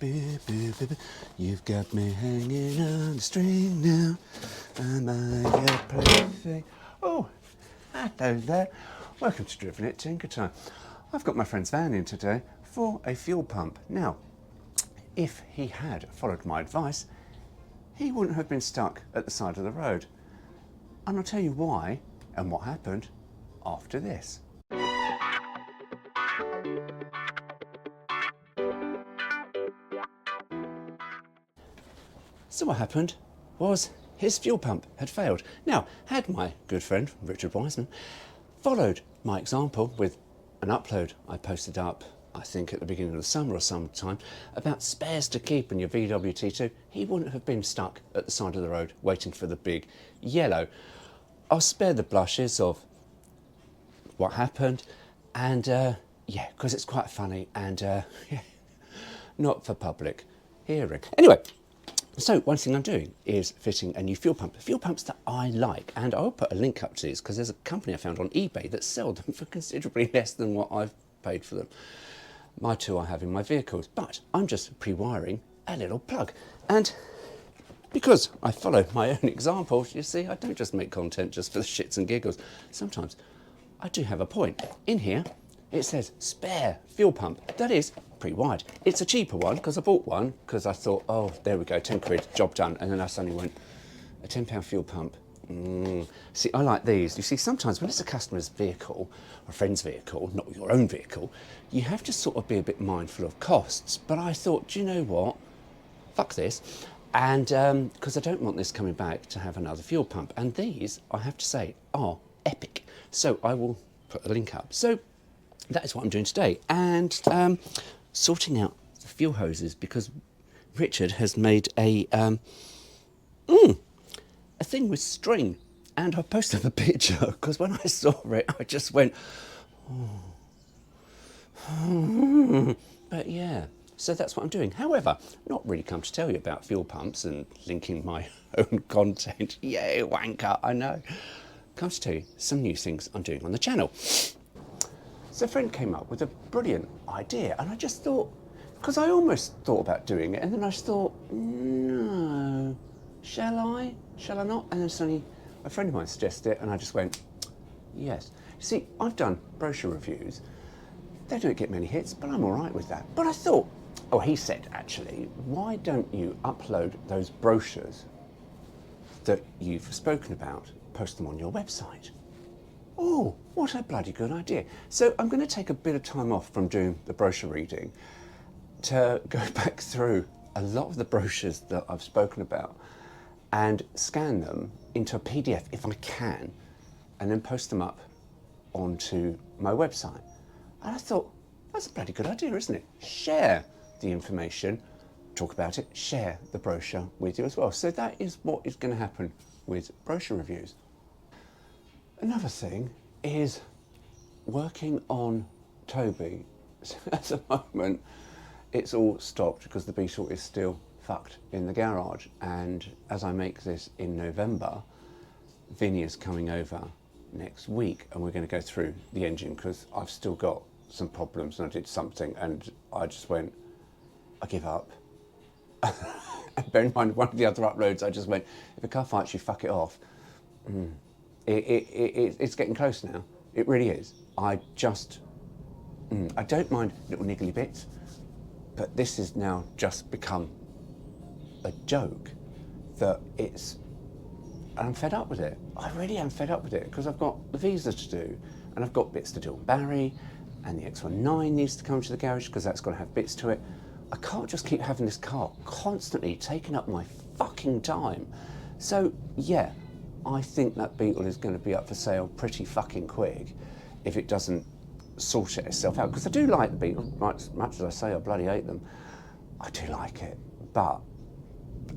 You've got me hanging on the string now. Am I your plaything? Oh, hello there. Welcome to Driven It Tinker Time. I've got my friend's van in today for a fuel pump. Now, if he had followed my advice, he wouldn't have been stuck at the side of the road. And I'll tell you why and what happened after this. So what happened was his fuel pump had failed. Now, had my good friend Richard Wiseman followed my example with an upload I posted up, I think at the beginning of the summer or sometime, about spares to keep in your VW-T2, he wouldn't have been stuck at the side of the road waiting for the big yellow. I'll spare the blushes of what happened, and yeah, because it's quite funny and yeah, not for public hearing. Anyway, so one thing I'm doing is fitting a new fuel pumps that I like, and I'll put a link up to these because there's a company I found on eBay that sell them for considerably less than what I've paid for them. My two I have in my vehicles, but I'm just pre-wiring a little plug. And because I follow my own examples, you see, I don't just make content just for the shits and giggles. Sometimes I do have a point. In here, it says spare fuel pump. That is pre-wired. It's a cheaper one because I bought one because I thought, oh, there we go, 10 quid, job done. And then I suddenly went, a £10 fuel pump. See, I like these. You see, sometimes when it's a customer's vehicle, or a friend's vehicle, not your own vehicle, you have to sort of be a bit mindful of costs. But I thought, do you know what? Fuck this. And because I don't want this coming back to have another fuel pump. And these, I have to say, are epic. So I will put a link up. So that is what I'm doing today. And sorting out the fuel hoses because Richard has made a thing with string. And I posted a picture because when I saw it, I just went, oh. But yeah, so that's what I'm doing. However, not really come to tell you about fuel pumps and linking my own content. Yay, wanker, I know. Come to tell you some new things I'm doing on the channel. So a friend came up with a brilliant idea, and I just thought, because I almost thought about doing it, and then I just thought, no, shall I not? And then suddenly a friend of mine suggested it, and I just went, yes. See, I've done brochure reviews. They don't get many hits, but I'm all right with that. But I thought, oh, he said, actually, why don't you upload those brochures that you've spoken about, post them on your website? Oh, what a bloody good idea. So I'm going to take a bit of time off from doing the brochure reading to go back through a lot of the brochures that I've spoken about and scan them into a PDF if I can, and then post them up onto my website. And I thought, that's a bloody good idea, isn't it? Share the information, talk about it, share the brochure with you as well. So that is what is going to happen with brochure reviews. Another thing is working on Toby. At the moment, it's all stopped because the Beetle is still fucked in the garage. And as I make this in November, Vinny is coming over next week and we're going to go through the engine because I've still got some problems and I did something and I just went, I give up. And bear in mind, one of the other uploads, I just went, if a car fights you, fuck it off. It's getting close now. It really is. I don't mind little niggly bits, but this has now just become a joke that I'm fed up with it. I really am fed up with it because I've got the visa to do and I've got bits to do on Barry and the X19 needs to come to the garage because that's got to have bits to it. I can't just keep having this car constantly taking up my fucking time. So yeah, I think that Beetle is going to be up for sale pretty fucking quick if it doesn't sort itself out. Because I do like the Beetle, much as I say I bloody hate them. I do like it, but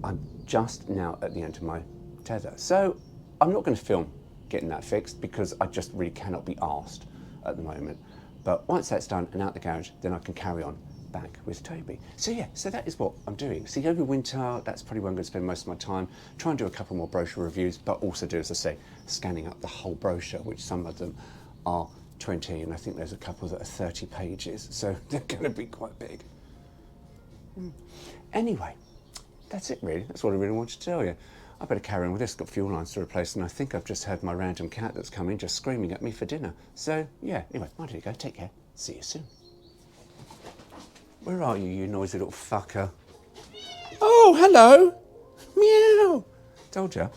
I'm just now at the end of my tether. So I'm not going to film getting that fixed because I just really cannot be arsed at the moment. But once that's done and out the garage, then I can carry on back with Toby. So yeah, so that is what I'm doing. See, over winter, that's probably where I'm going to spend most of my time. Try and do a couple more brochure reviews, but also do, as I say, scanning up the whole brochure, which some of them are 20, and I think there's a couple that are 30 pages, so they're going to be quite big. Anyway, that's it really. That's what I really wanted to tell you. I better carry on with this. Got fuel lines to replace, and I think I've just had my random cat that's coming just screaming at me for dinner. So yeah, anyway, why don't you go? Take care. See you soon. Where are you, you noisy little fucker? Oh, hello. Meow. Told you.